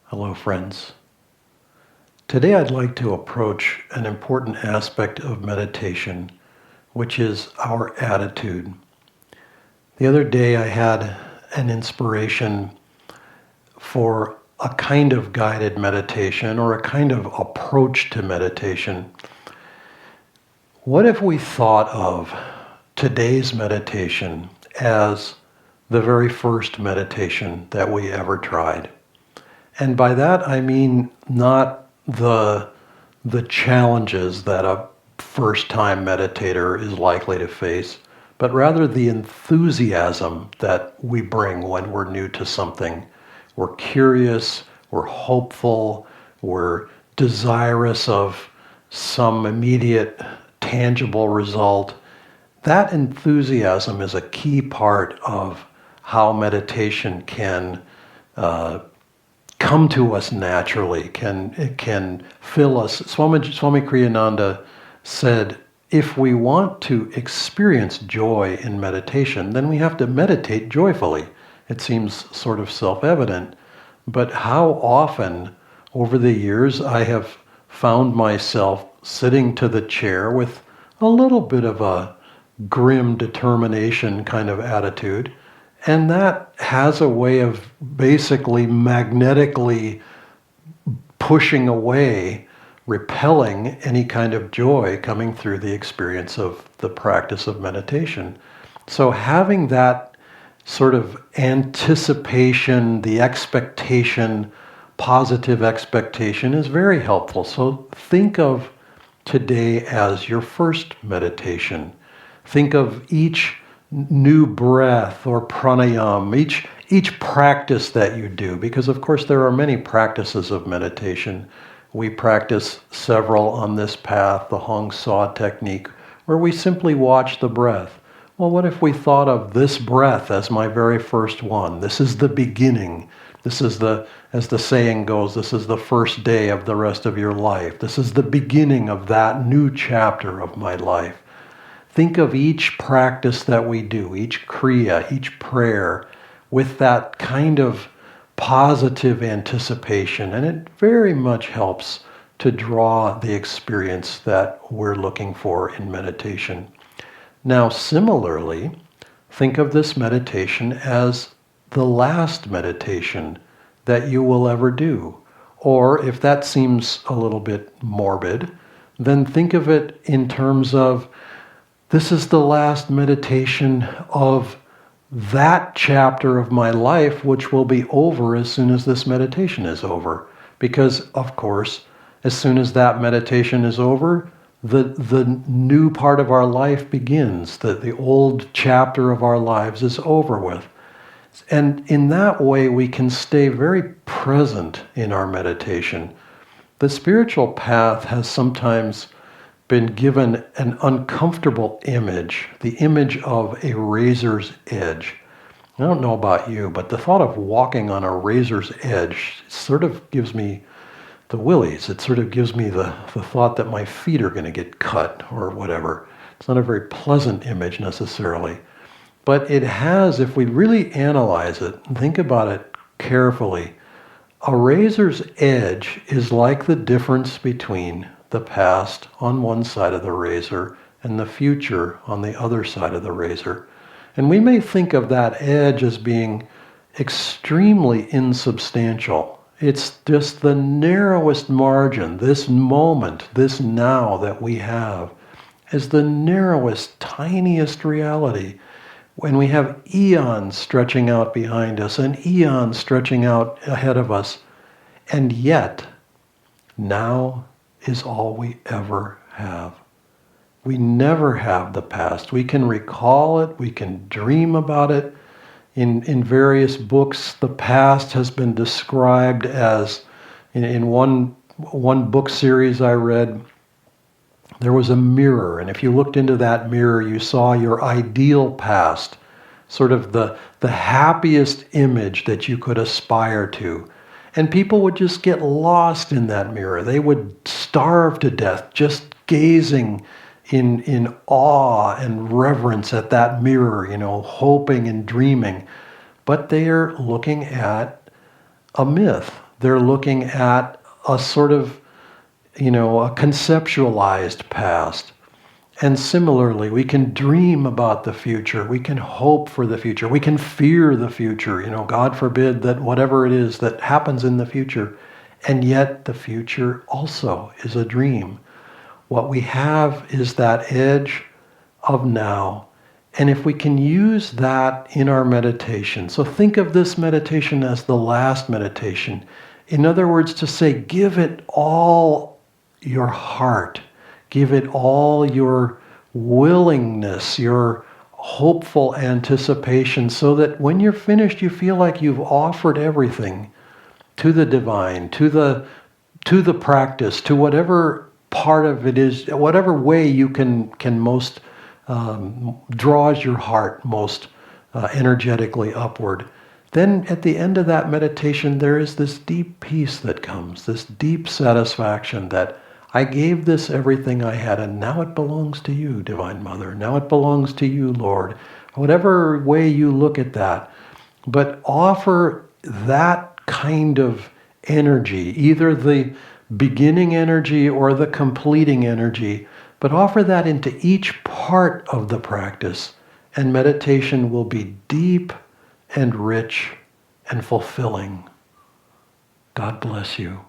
Hello, friends. Today I'd like to approach an important aspect of meditation, which is our attitude. The other day I had an inspiration for a kind of guided meditation or a kind of approach to meditation. What if we thought of today's meditation as the very first meditation that we ever tried? And by that I mean not the challenges that a first-time meditator is likely to face, but rather the enthusiasm that we bring when we're new to something. We're curious, we're hopeful, we're desirous of some immediate tangible result. That enthusiasm is a key part of how meditation can come to us naturally, it can fill us. Swami Kriyananda said, if we want to experience joy in meditation, then we have to meditate joyfully. It seems sort of self-evident, but how often over the years I have found myself sitting to the chair with a little bit of a grim determination kind of attitude. And that has a way of basically magnetically pushing away, repelling any kind of joy coming through the experience of the practice of meditation. So having that sort of anticipation, the expectation, positive expectation is very helpful. So think of today as your first meditation. Think of each new breath or pranayam, each practice that you do, because of course there are many practices of meditation. We practice several on this path, the Hong Sau technique, where we simply watch the breath. Well, what if we thought of this breath as my very first one? This is the beginning. This is as the saying goes, this is the first day of the rest of your life. This is the beginning of that new chapter of my life. Think of each practice that we do, each kriya, each prayer, with that kind of positive anticipation, and it very much helps to draw the experience that we're looking for in meditation. Now, similarly, think of this meditation as the last meditation that you will ever do. Or if that seems a little bit morbid, then think of it in terms of this is the last meditation of that chapter of my life, which will be over as soon as this meditation is over. Because, of course, as soon as that meditation is over, the new part of our life begins. The old chapter of our lives is over with. And in that way, we can stay very present in our meditation. The spiritual path has sometimes been given an uncomfortable image, the image of a razor's edge. I don't know about you, but the thought of walking on a razor's edge sort of gives me the willies. It sort of gives me the thought that my feet are going to get cut or whatever. It's not a very pleasant image necessarily. But it has, if we really analyze it and think about it carefully, a razor's edge is like the difference between the past on one side of the razor and the future on the other side of the razor. And we may think of that edge as being extremely insubstantial. It's just the narrowest margin, this moment, this now that we have, is the narrowest, tiniest reality. When we have eons stretching out behind us and eons stretching out ahead of us, and yet, now is all we ever have. We never have the past. We can recall it, we can dream about it. In various books, the past has been described as, in one book series I read, there was a mirror, and if you looked into that mirror, you saw your ideal past, sort of the happiest image that you could aspire to. And people would just get lost in that mirror. They would starve to death just gazing in awe and reverence at that mirror, hoping and dreaming. But they are looking at a myth. they're looking at a sort of, a conceptualized past. And similarly, we can dream about the future. We can hope for the future. We can fear the future. God forbid that whatever it is that happens in the future. And yet the future also is a dream. What we have is that edge of now. And if we can use that in our meditation, so think of this meditation as the last meditation. In other words, to say, give it all your heart. Give it all your willingness, your hopeful anticipation, so that when you're finished, you feel like you've offered everything to the divine, to the practice, to whatever part of it is, whatever way you can most draws your heart most energetically upward. Then at the end of that meditation, there is this deep peace that comes, this deep satisfaction that I gave this everything I had, and now it belongs to you, Divine Mother. Now it belongs to you, Lord. Whatever way you look at that. But offer that kind of energy, either the beginning energy or the completing energy, but offer that into each part of the practice, and meditation will be deep and rich and fulfilling. God bless you.